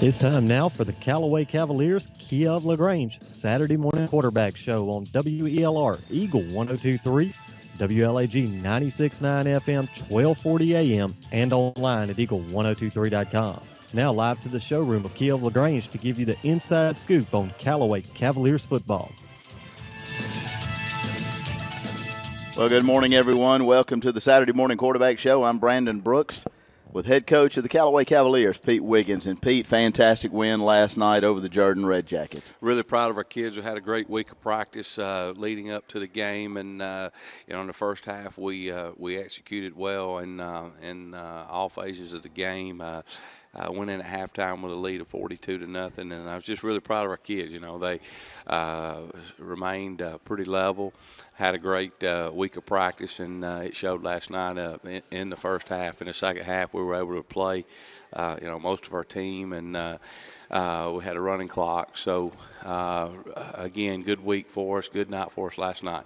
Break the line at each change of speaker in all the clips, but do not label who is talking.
It's time now for the Callaway Cavaliers Kia of LaGrange Saturday morning quarterback show on WELR Eagle 102.3, WLAG 96.9 FM, 1240 AM, and online at eagle1023.com. Now live to the showroom of Kia of LaGrange to give you the inside scoop on Callaway Cavaliers football.
Well, good morning, everyone. Welcome to the Saturday morning quarterback show. I'm Brandon Brooks with head coach of the Callaway Cavaliers, Pete Wiggins. And, Pete, fantastic win last night over the Jordan Red Jackets.
Really proud of our kids. We had a great week of practice leading up to the game. And, in the first half, we executed well in all phases of the game. Went in at halftime with a lead of 42-0, and I was just really proud of our kids. They remained pretty level, had a great week of practice, and it showed last night in the first half. In the second half, we were able to play, most of our team, and we had a running clock. So, again, good week for us, good night for us last night.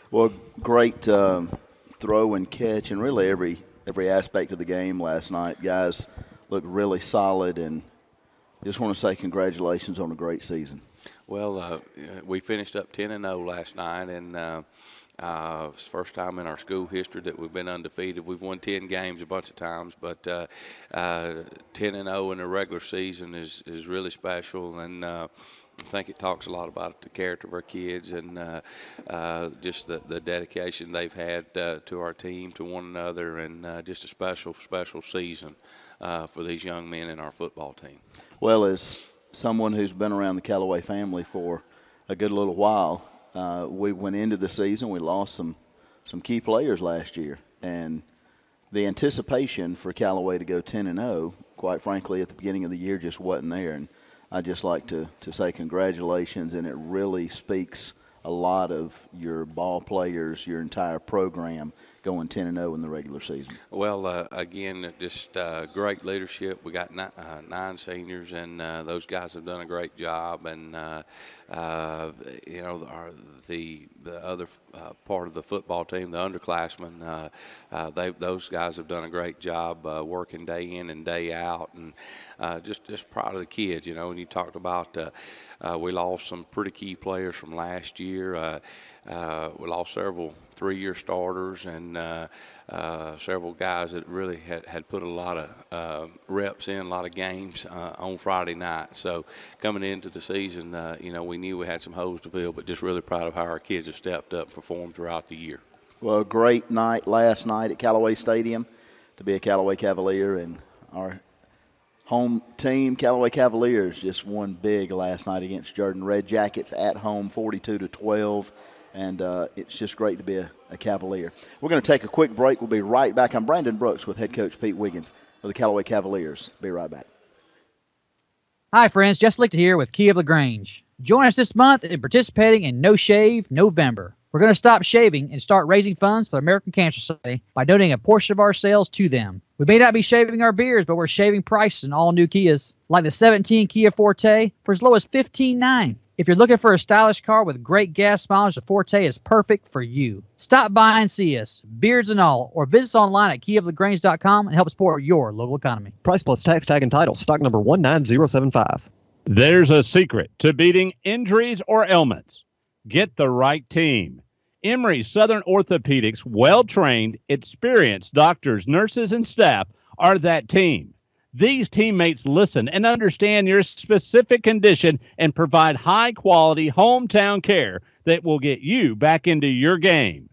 Well, great throw and catch, and really every aspect of the game last night, guys. Looked really solid, and just want to say congratulations on a great season.
Well, we finished up 10-0 last night, and it's the first time in our school history that we've been undefeated. We've won 10 games a bunch of times, but 10-0 in the regular season is really special, and I think it talks a lot about the character of our kids and just the dedication they've had to our team, to one another, and just a special season for these young men in our football team.
Well, as someone who's been around the Callaway family for a good little while, we went into the season, we lost some key players last year, and the anticipation for Callaway to go 10-0, quite frankly, at the beginning of the year just wasn't there. And I'd just like to say congratulations, and it really speaks a lot of your ball players, your entire program going 10-0 in the regular season. Well,
again, just great leadership. We got 9 seniors, and those guys have done a great job. And the other part of the football team, the underclassmen, those guys have done a great job working day in and day out, and just proud of the kids. When you talked about we lost some pretty key players from last year. We lost several 3-year starters and several guys that really had put a lot of reps in, a lot of games on Friday night. So coming into the season, we knew we had some holes to fill, but just really proud of how our kids have stepped up and performed throughout the year.
Well, great night last night at Callaway Stadium to be a Callaway Cavalier, and our home team, Callaway Cavaliers, just won big last night against Jordan Red Jackets at home, 42-12. And it's just great to be a Cavalier. We're going to take a quick break. We'll be right back. I'm Brandon Brooks with head coach Pete Wiggins of the Callaway Cavaliers. Be right back.
Hi, friends. Jess Lichter here with Kia of LaGrange. Join us this month in participating in No Shave November. We're going to stop shaving and start raising funds for the American Cancer Society by donating a portion of our sales to them. We may not be shaving our beards, but we're shaving prices in all new Kias, like the 17 Kia Forte for as low as $15,900. If you're looking for a stylish car with great gas mileage, the Forte is perfect for you. Stop by and see us, beards and all, or visit us online at kiaoflagrange.com and help support your local economy.
Price plus tax, tag, and title. Stock number 19075.
There's a secret to beating injuries or ailments. Get the right team. Emory Southern Orthopedics, well-trained, experienced doctors, nurses, and staff are that team. These teammates listen and understand your specific condition and provide high-quality hometown care that will get you back into your game.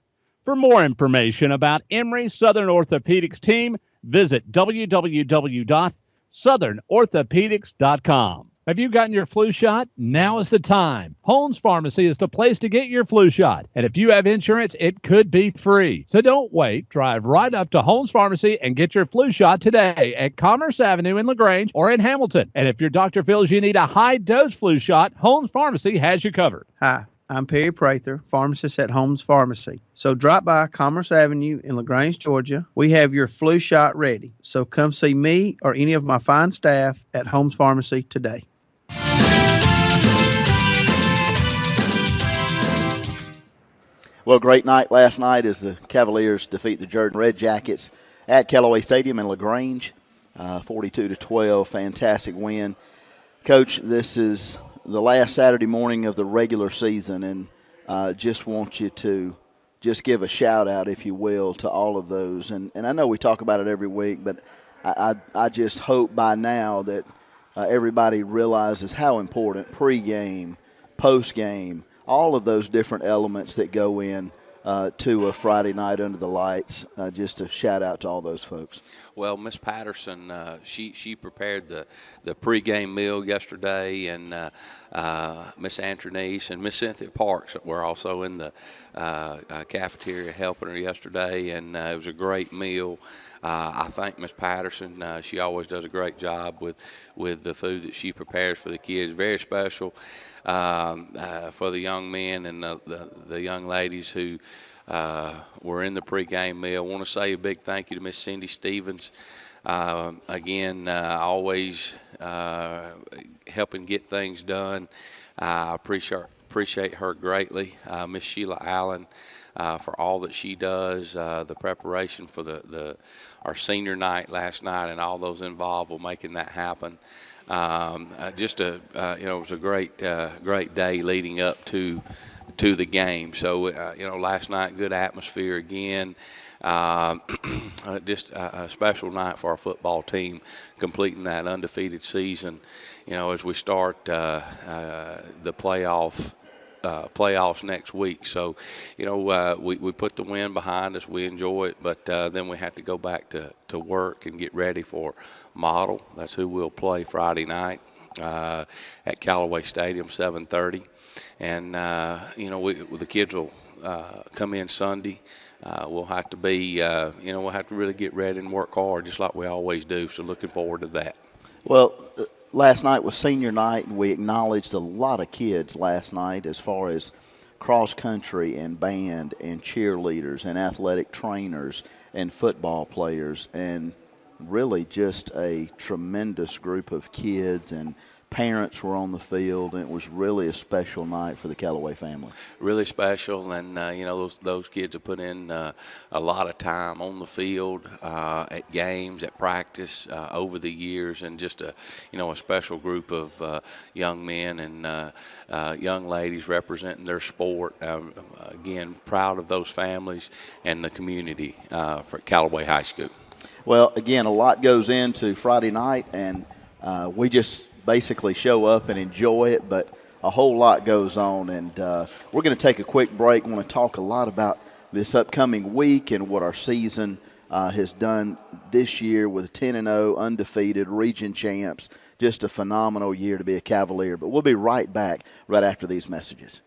For more information about Emory Southern Orthopedics team, visit www.southernorthopedics.com. Have you gotten your flu shot? Now is the time. Holmes Pharmacy is the place to get your flu shot. And if you have insurance, it could be free. So don't wait. Drive right up to Holmes Pharmacy and get your flu shot today at Commerce Avenue in LaGrange or in Hamilton. And if your doctor feels you need a high-dose flu shot, Holmes Pharmacy has you covered.
Hi, I'm Perry Prather, pharmacist at Holmes Pharmacy. So drop by Commerce Avenue in LaGrange, Georgia. We have your flu shot ready. So come see me or any of my fine staff at Holmes Pharmacy today.
Well, great night last night as the Cavaliers defeat the Jordan Red Jackets at Callaway Stadium in LaGrange, 42-12. Fantastic win. Coach, this is the last Saturday morning of the regular season, and just want you to just give a shout-out, if you will, to all of those. And I know we talk about it every week, but I just hope by now that everybody realizes how important pregame, postgame, all of those different elements that go in to a Friday night under the lights. Just a shout-out to all those folks.
Well, Miss Patterson, she prepared the pregame meal yesterday, and Miss Antronice and Miss Cynthia Parks were also in the cafeteria helping her yesterday, and it was a great meal. I thank Miss Patterson. She always does a great job with the food that she prepares for the kids. Very special for the young men and the young ladies who were in the pregame meal. I want to say a big thank you to Miss Cindy Stevens. Again, always helping get things done. I appreciate her greatly. Miss Sheila Allen for all that she does, the preparation for our senior night last night, and all those involved with making that happen. It was a great day leading up to the game. So, last night, good atmosphere again. Just a special night for our football team, completing that undefeated season. As we start the playoffs next week. So, we put the win behind us. We enjoy it, but then we have to go back to work and get ready for Model. That's who we'll play Friday night at Callaway Stadium, 7:30. And, the kids will come in Sunday. We'll have to we'll have to really get ready and work hard just like we always do. So looking forward to that.
Well, last night was senior night, and we acknowledged a lot of kids last night as far as cross country and band and cheerleaders and athletic trainers and football players, and really just a tremendous group of kids, and parents were on the field, and it was really a special night for the Callaway family. Really special, and those kids have put in a lot of time on the field, at games, at practice, over the years, and just a special group of young men and young ladies representing their sport. Again, proud of those families and the community for Callaway High School. Well, again, a lot goes into Friday night, and we just basically show up and enjoy it, but a whole lot goes on, and we're going to take a quick break. I want to talk a lot about this upcoming week and what our season has done this year with 10-0, undefeated, region champs. Just a phenomenal year to be a Cavalier, but we'll be right back right after these messages.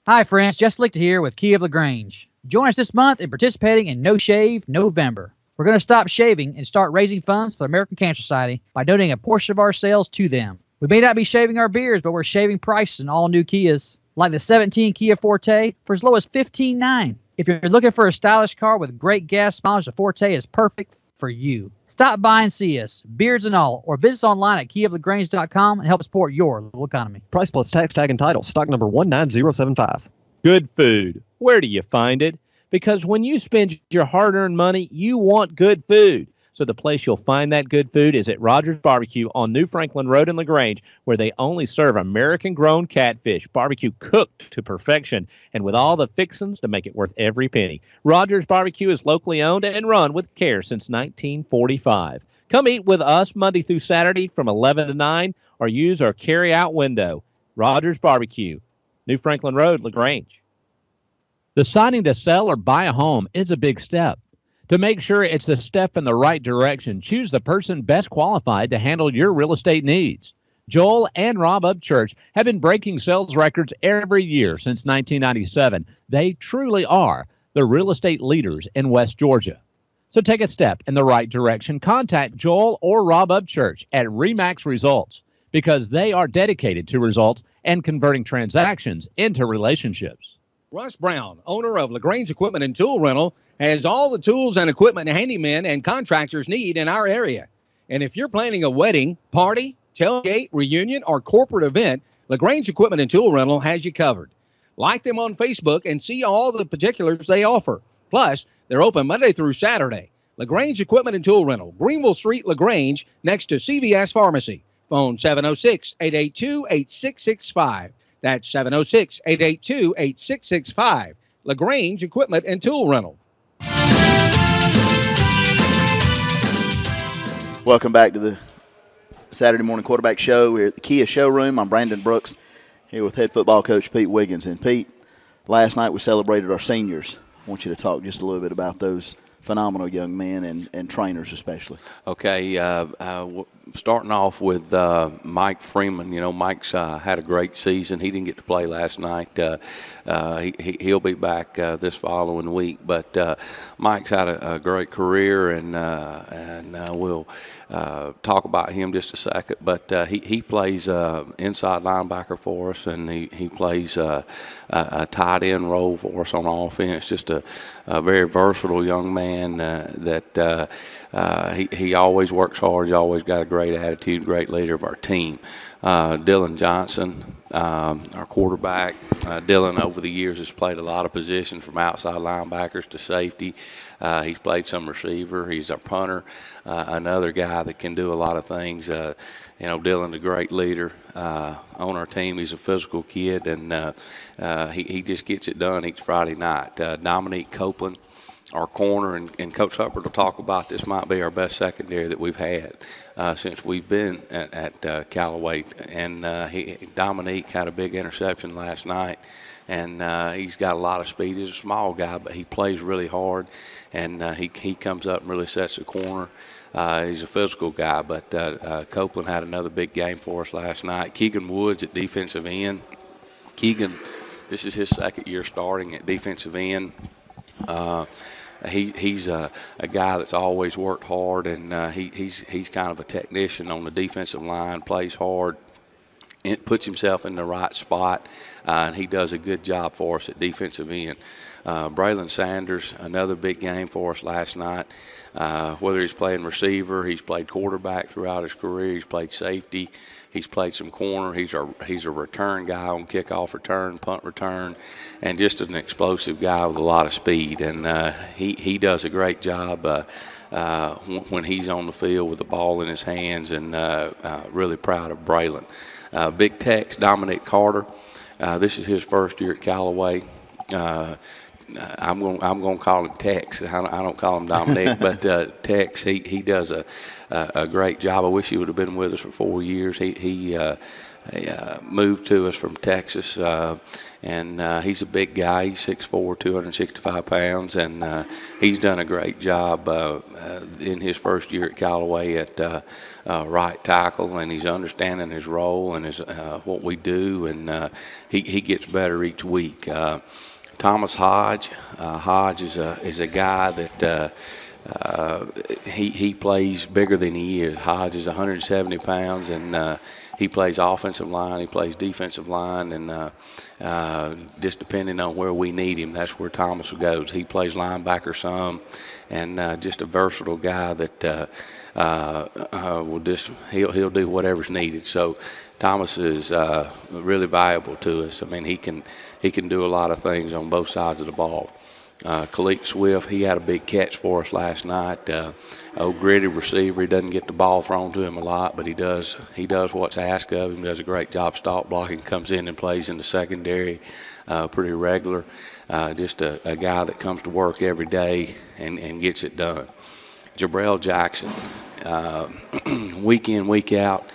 Hi, friends. Jess Lichter here with Key of LaGrange. Join us this month in participating in No Shave November. We're going to stop shaving and start raising funds for the American Cancer Society by donating a portion of our sales to them. We may not be shaving our beards, but we're shaving prices in all new Kias, like the 17 Kia Forte for as low as $15,900. If you're looking for a stylish car with great gas mileage, the Forte is perfect for you. Stop by and see us, beards and all, or visit us online at keyoflagrange.com and help support your local economy.
Price plus tax, tag, and title. Stock number 19075.
Good food. Where do you find it? Because when you spend your hard-earned money, you want good food. So the place you'll find that good food is at Rogers Barbecue on New Franklin Road in LaGrange, where they only serve American-grown catfish, barbecue cooked to perfection, and with all the fixings to make it worth every penny. Rogers Barbecue is locally owned and run with care since 1945. Come eat with us Monday through Saturday from 11 to 9, or use our carry-out window. Rogers Barbecue, New Franklin Road, LaGrange. Deciding to sell or buy a home is a big step. To make sure it's a step in the right direction, choose the person best qualified to handle your real estate needs. Joel and Rob Upchurch have been breaking sales records every year since 1997. They truly are the real estate leaders in West Georgia. So take a step in the right direction. Contact Joel or Rob Upchurch at RE/MAX Results, because they are dedicated to results and converting transactions into relationships.
Russ Brown, owner of LaGrange Equipment and Tool Rental, has all the tools and equipment handymen and contractors need in our area. And if you're planning a wedding, party, tailgate, reunion, or corporate event, LaGrange Equipment and Tool Rental has you covered. Like them on Facebook and see all the particulars they offer. Plus, they're open Monday through Saturday. LaGrange Equipment and Tool Rental, Greenville Street, LaGrange, next to CVS Pharmacy. Phone 706-882-8665. That's 706-882-8665. LaGrange Equipment and Tool Rental.
Welcome back to the Saturday morning quarterback show. We're at the Kia showroom. I'm Brandon Brooks here with head football coach Pete Wiggins. And Pete, last night we celebrated our seniors. I want you to talk just a little bit about those phenomenal young men and trainers especially.
Okay, starting off with Mike Freeman. You know, Mike's had a great season. He didn't get to play last night. He'll be back this following week. But Mike's had a great career, and we'll talk about him just a second. But he plays inside linebacker for us, and he plays a tight end role for us on offense. Just a very versatile young man that he always works hard. He's always got a great attitude, great leader of our team. Dylan Johnson, our quarterback. Dylan, over the years, has played a lot of positions from outside linebackers to safety. He's played some receiver. He's our punter, another guy that can do a lot of things. Dylan's a great leader on our team. He's a physical kid, and he just gets it done each Friday night. Dominique Copeland, our corner, and Coach Hubbard will talk about this, might be our best secondary that we've had since we've been at Callaway. And Dominique had a big interception last night, and he's got a lot of speed. He's a small guy, but he plays really hard, and he comes up and really sets the corner. He's a physical guy, but Copeland had another big game for us last night. Keegan Woods at defensive end. Keegan, this is his second year starting at defensive end. He's a guy that's always worked hard, and he's kind of a technician on the defensive line, plays hard, and puts himself in the right spot, and he does a good job for us at defensive end. Braylon Sanders, another big game for us last night. Whether he's playing receiver, he's played quarterback throughout his career, he's played safety, he's played some corner. He's a return guy on kickoff return, punt return, and just an explosive guy with a lot of speed. And he does a great job when he's on the field with the ball in his hands, and really proud of Braylon. Big Tex, Dominic Carter. This is his first year at Callaway. I'm going to call him Tex. I don't call him Dominic, but Tex, he does a great job. I wish he would have been with us for 4 years. He moved to us from Texas, and he's a big guy. He's 6'4", 265 pounds, and he's done a great job in his first year at Callaway at right tackle, and he's understanding his role and what we do, and he gets better each week. Thomas Hodge. Hodge is a guy that he plays bigger than he is. Hodge is 170 pounds, and he plays offensive line, he plays defensive line, and just depending on where we need him, that's where Thomas goes. He plays linebacker some, and just a versatile guy that he'll do whatever's needed. So Thomas is really valuable to us. I mean, he can do a lot of things on both sides of the ball. Khalik Swift, he had a big catch for us last night. Gritty receiver. He doesn't get the ball thrown to him a lot, but he does what's asked of him. Does a great job stop blocking. Comes in and plays in the secondary pretty regular. Just a guy that comes to work every day and gets it done. Jabrell Jackson, week in, week out.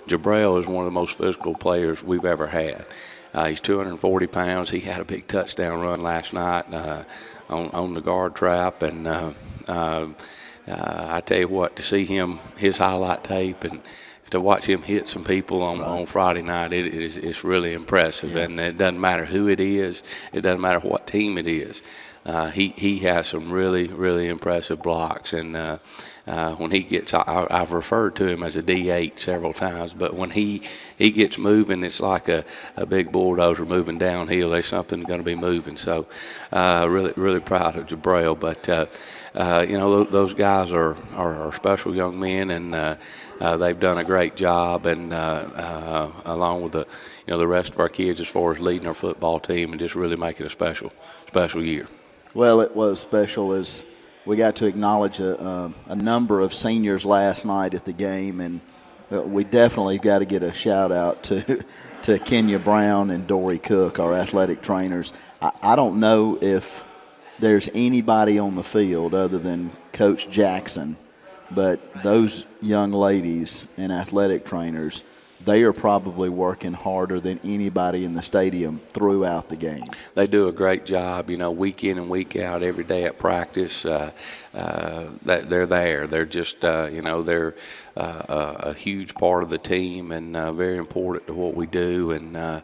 Jabrell is one of the most physical players we've ever had. He's 240 pounds. He had a big touchdown run last night on the guard trap, and I tell you what, to see his highlight tape and to watch him hit some people on Friday night, it's really impressive. Yeah. And it doesn't matter who it is, it doesn't matter what team it is. He has some really, really impressive blocks, and when he gets, I've referred to him as a D8 several times, but when he gets moving, it's like a big bulldozer moving downhill. There's something going to be moving. So really, really proud of Jabrell. But those guys are special young men, and they've done a great job, and along with the rest of our kids as far as leading our football team and just really making a special year.
Well, it was special as we got to acknowledge a number of seniors last night at the game, and we definitely got to get a shout out to Kenya Brown and Dory Cook, our athletic trainers. I don't know if there's anybody on the field other than Coach Jackson, but those young ladies and athletic trainers, they are probably working harder than anybody in the stadium throughout the game.
They do a great job, week in and week out, every day at practice. They're there. They're just, they're a huge part of the team and very important to what we do. And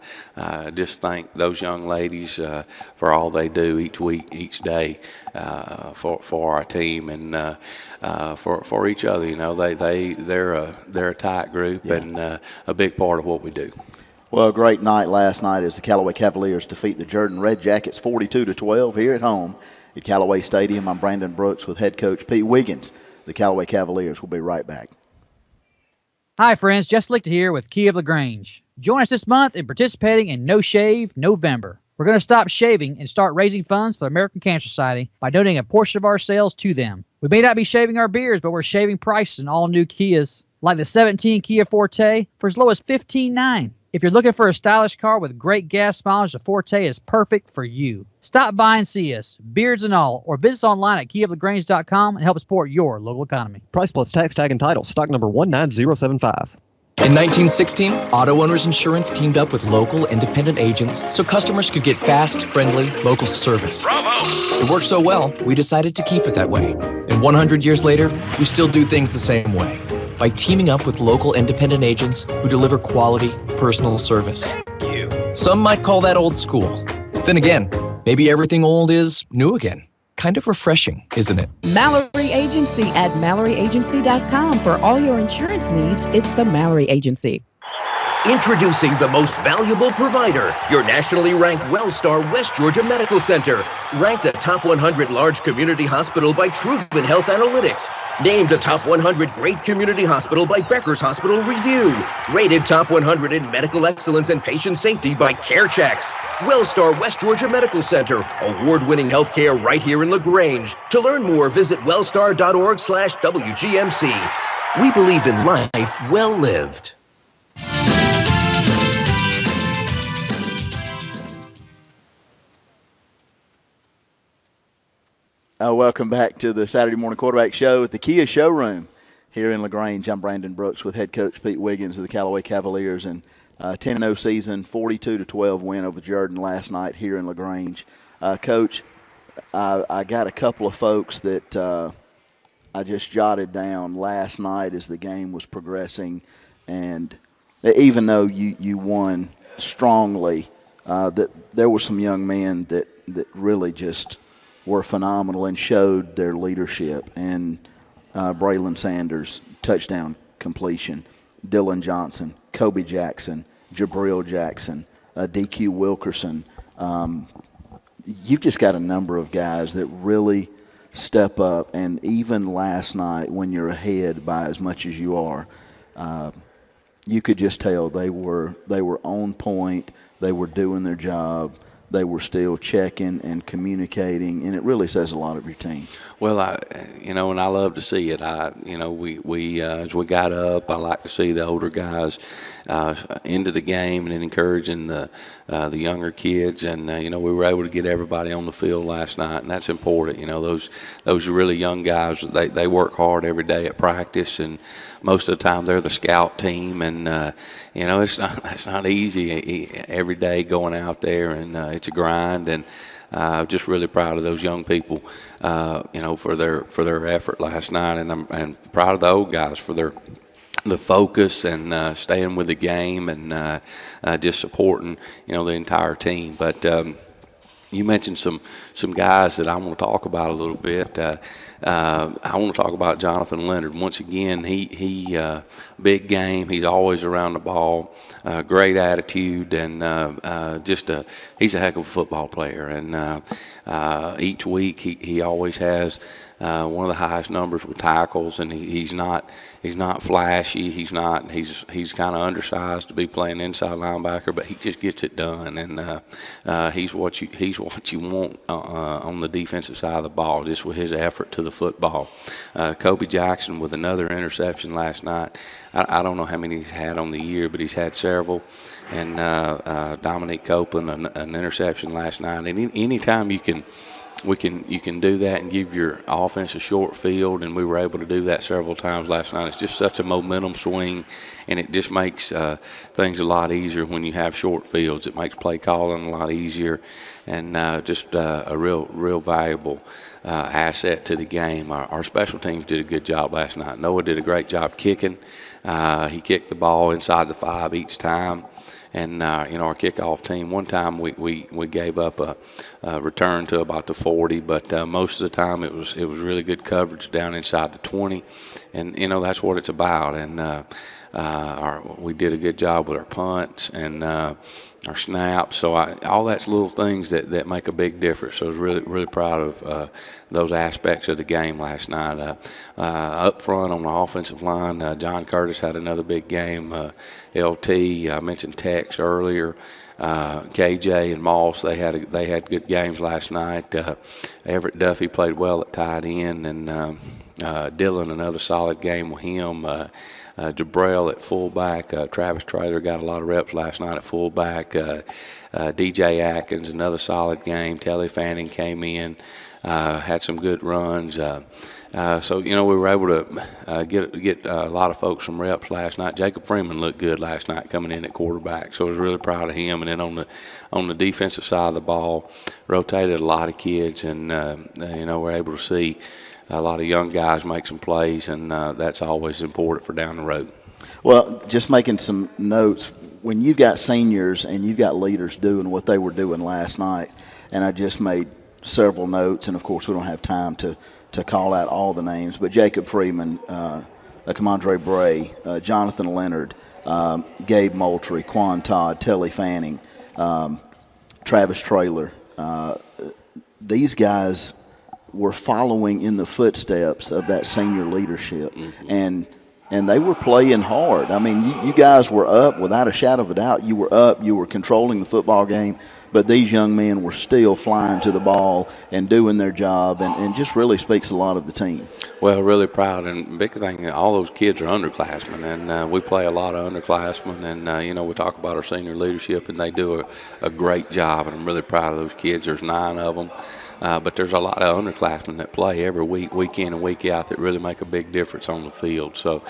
just thank those young ladies for all they do each week, each day for our team and for each other. They're a tight group and a big part of what we do.
Well, a great night last night as the Callaway Cavaliers defeat the Jordan Red Jackets 42-12 here at home at Callaway Stadium. I'm Brandon Brooks with head coach Pete Wiggins. The Callaway Cavaliers will be right back.
Hi, friends. Jess Lichter here with Key of LaGrange. Join us this month in participating in No Shave November. We're going to stop shaving and start raising funds for the American Cancer Society by donating a portion of our sales to them. We may not be shaving our beards, but we're shaving prices in all new Kias, like the 17 Kia Forte for as low as $15,900. If you're looking for a stylish car with great gas mileage, the Forte is perfect for you. Stop by and see us, beards and all, or visit us online at keyoflagrange.com and help support your local economy.
Price plus tax, tag, and title. Stock number 19075.
In 1916, Auto Owners Insurance teamed up with local independent agents so customers could get fast, friendly, local service. Bravo! It worked so well, we decided to keep it that way. And 100 years later, we still do things the same way, by teaming up with local independent agents who deliver quality, personal service. Some might call that old school. Then again, maybe everything old is new again. Kind of refreshing, isn't it?
Mallory Agency at MalloryAgency.com. For all your insurance needs, it's the Mallory Agency.
Introducing the most valuable provider, your nationally ranked WellStar West Georgia Medical Center. Ranked a top 100 large community hospital by Truven Health Analytics. Named a top 100 great community hospital by Becker's Hospital Review. Rated top 100 in medical excellence and patient safety by CareChecks. WellStar West Georgia Medical Center. Award-winning healthcare right here in LaGrange. To learn more, visit wellstar.org/WGMC. We believe in life well lived.
Welcome back to the Saturday Morning Quarterback Show at the Kia Showroom here in LaGrange. I'm Brandon Brooks with head coach Pete Wiggins of the Callaway Cavaliers, and 10-0 season, 42-12 win over Jordan last night here in LaGrange. Coach, I got a couple of folks that I just jotted down last night as the game was progressing, and even though you won strongly, that there were some young men that really just were phenomenal and showed their leadership. And Braylon Sanders, touchdown completion. Dylan Johnson, Kobe Jackson, Jabril Jackson, DQ Wilkerson. You've just got a number of guys that really step up. And even last night when you're ahead by as much as you are, you could just tell they were on point. They were doing their job. They were still checking and communicating, and it really says a lot of your team.
Well, and I love to see it. We as we got up, I like to see the older guys into the game and encouraging the younger kids. And we were able to get everybody on the field last night, and that's important. Those really young guys, they work hard every day at practice, and most of the time they're the scout team. And it's not easy every day going out there, and it's a grind. And just really proud of those young people, for their effort last night, and I'm proud of the old guys for the focus and staying with the game and just supporting the entire team. But you mentioned some guys that I want to talk about a little bit. I want to talk about Jonathan Leonard. Once again, he big game. He's always around the ball. Great attitude, and he's a heck of a football player. And each week he always has one of the highest numbers with tackles, and he's not flashy. He's kind of undersized to be playing inside linebacker, but he just gets it done, and he's what you want on the defensive side of the ball, just with his effort to the football. Kobe Jackson with another interception last night. I don't know how many he's had on the year, but he's had several. And Dominique Copeland an interception last night. And anytime you can do that and give your offense a short field, and we were able to do that several times last night. It's just such a momentum swing, and it just makes things a lot easier when you have short fields. It makes play calling a lot easier, and just a real valuable asset to the game. Our special teams did a good job last night. Noah did a great job kicking. He kicked the ball inside the 5 each time. And our kickoff team, one time we gave up a return to about the 40, but most of the time it was really good coverage down inside the 20, and that's what it's about. And we did a good job with our punts and our snaps. So all that's little things that make a big difference. So I was really proud of those aspects of the game last night. Up front on the offensive line, John Curtis had another big game. LT, I mentioned Tex earlier. KJ and Moss, they had good games last night. Everett Duffy played well at tight end, and Dylan another solid game with him. Jabrell at fullback. Travis Traylor got a lot of reps last night at fullback. DJ Atkins, another solid game. Telly Fanning came in, had some good runs. So we were able to get a lot of folks some reps last night. Jacob Freeman looked good last night coming in at quarterback, so I was really proud of him. And then on the defensive side of the ball, rotated a lot of kids, and we're able to see a lot of young guys make some plays, and that's always important for down the road.
Well, just making some notes, when you've got seniors and you've got leaders doing what they were doing last night, and I just made several notes, and of course we don't have time to call out all the names, but Jacob Freeman, Kamondre Bray, Jonathan Leonard, Gabe Moultrie, Quan Todd, Telly Fanning, Travis Traylor. These guys were following in the footsteps of that senior leadership, and they were playing hard. I mean, you guys were up without a shadow of a doubt. You were up. You were controlling the football game, but these young men were still flying to the ball and doing their job, and just really speaks a lot of the team.
Well, really proud, and big thing, all those kids are underclassmen, and we play a lot of underclassmen, and we talk about our senior leadership, and they do a great job, and I'm really proud of those kids. There's 9 of them. But there's a lot of underclassmen that play every week in and week out, that really make a big difference on the field. So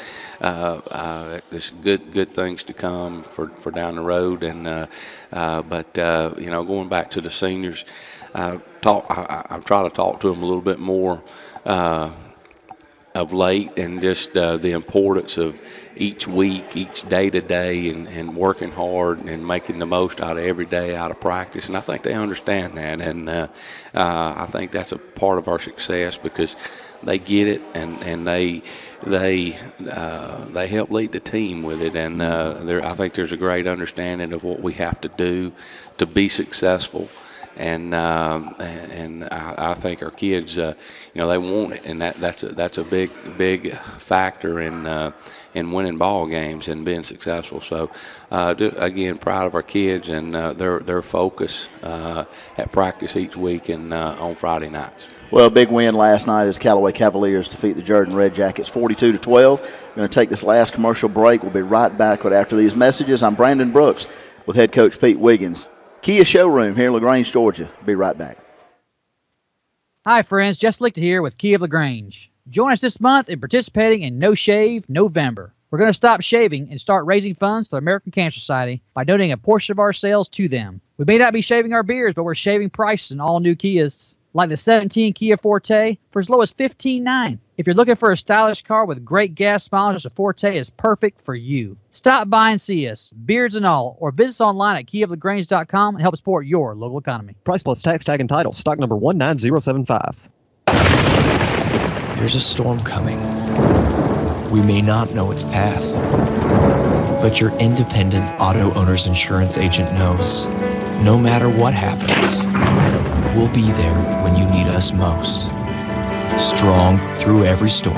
it's good things to come for down the road. And but going back to the seniors, I've tried to talk to them a little bit more of late, and just the importance of each week, each day to day, and working hard and making the most out of every day out of practice. And I think they understand that, and I think that's a part of our success, because they get it, and they help lead the team with it. And I think there's a great understanding of what we have to do to be successful. And I think our kids, they want it, and that's a big factor in winning ball games and being successful. So, again, proud of our kids and their focus at practice each week and on Friday nights.
Well, big win last night as Callaway Cavaliers defeat the Jordan Red Jackets 42-12. We're going to take this last commercial break. We'll be right back after these messages. I'm Brandon Brooks with head coach Pete Wiggins. Kia Showroom here in LaGrange, Georgia. Be right back.
Hi, friends. Jess Lichter here with Kia of LaGrange. Join us this month in participating in No Shave November. We're going to stop shaving and start raising funds for the American Cancer Society by donating a portion of our sales to them. We may not be shaving our beards, but we're shaving prices in all new Kias, like the 17 Kia Forte for as low as $15,900. If you're looking for a stylish car with great gas mileage, the Forte is perfect for you. Stop by and see us, beards and all, or visit us online at KiaofLaGrange.com and help support your local economy.
Price plus tax, tag, and title. Stock number 19075.
There's a storm coming. We may not know its path, but your independent auto owner's insurance agent knows. No matter what happens, we'll be there when you need us most. strong through every storm.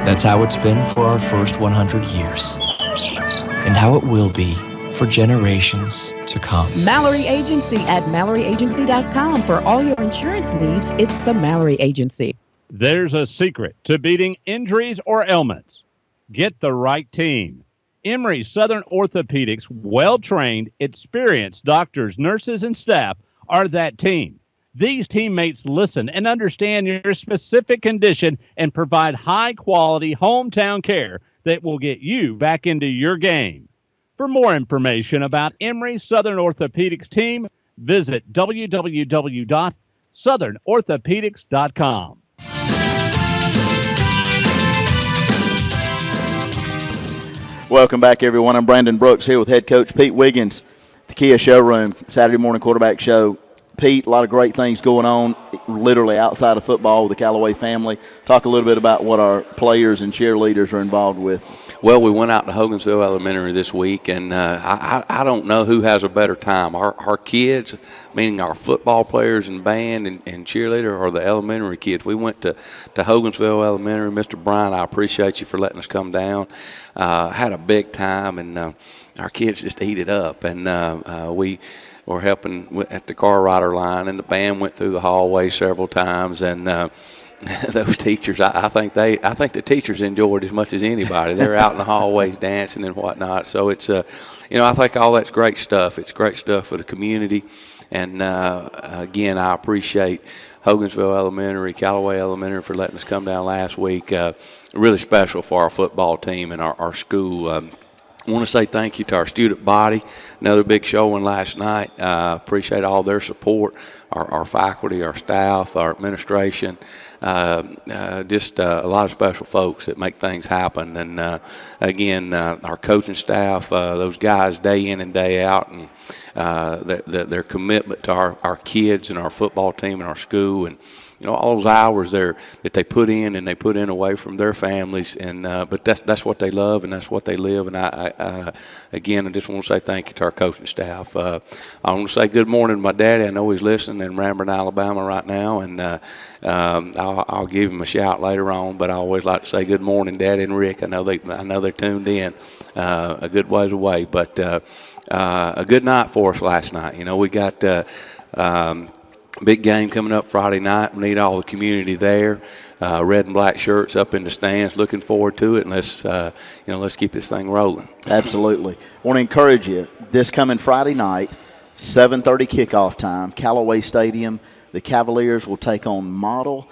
That's how it's been for our first 100 years, and how it will be for generations to come.
Mallory Agency at MalloryAgency.com. For all your insurance needs, it's the Mallory Agency.
There's a secret to beating injuries or ailments. Get the right team. Emory Southern Orthopedics, well-trained, experienced doctors, nurses, and staff are that team. These teammates listen and understand your specific condition and provide high-quality hometown care that will get you back into your game. For more information about Emory Southern Orthopedics team, visit www.southernorthopedics.com.
Welcome back, everyone. I'm Brandon Brooks here with head coach Pete Wiggins, the Kia Showroom, Saturday morning quarterback show. Pete, a lot of great things going on literally outside of football with the Callaway family. Talk a little bit about what our players and cheerleaders are involved with.
Well, we went out to Hogansville Elementary this week, and I don't know who has a better time. Our kids, meaning our football players and band and cheerleader, or the elementary kids. We went to Hogansville Elementary. Mr. Bryan, I appreciate you for letting us come down. Had a big time, and our kids just ate it up. And we were helping at the car rider line, and the band went through the hallway several times, and those teachers, I think the teachers enjoyed as much as anybody. They're out in the hallways dancing and whatnot. So it's I think all that's great stuff. It's great stuff for the community. And again, I appreciate Hogansville Elementary, Callaway Elementary for letting us come down last week. Really special for our football team and our school. I want to say thank you to our student body. Another big showing last night. Appreciate all their support, our faculty, our staff, our administration. Just a lot of special folks that make things happen. And again, our coaching staff, those guys day in and day out, and their commitment to our kids and our football team and our school, and all those hours there that they put in, and they put in away from their families, and but that's what they love and that's what they live. And I just want to say thank you to our coaching staff. I want to say good morning to my daddy. I know he's listening in Ranburne, Alabama right now, and I'll give him a shout later on. But I always like to say good morning, Daddy and Rick. I know they're tuned in a good ways away, but a good night for us last night. We got. Big game coming up Friday night. We need all the community there. Red and black shirts up in the stands. Looking forward to it, and let's keep this thing rolling.
Absolutely. I want to encourage you. This coming Friday night, 7:30 kickoff time, Callaway Stadium. The Cavaliers will take on Model.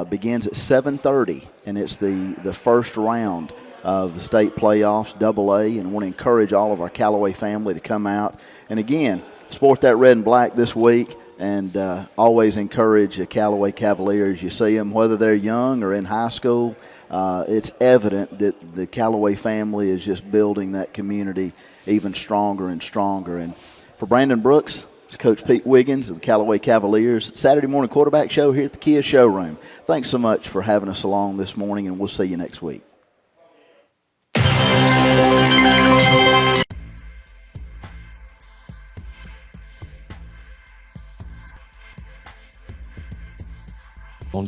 Begins at 7:30, and it's the first round of the state playoffs, AA. And I want to encourage all of our Callaway family to come out and again sport that red and black this week. And always encourage the Callaway Cavaliers. You see them, whether they're young or in high school, it's evident that the Callaway family is just building that community even stronger and stronger. And for Brandon Brooks, it's Coach Pete Wiggins of the Callaway Cavaliers. Saturday morning quarterback show here at the Kia Showroom. Thanks so much for having us along this morning, and we'll see you next week.
On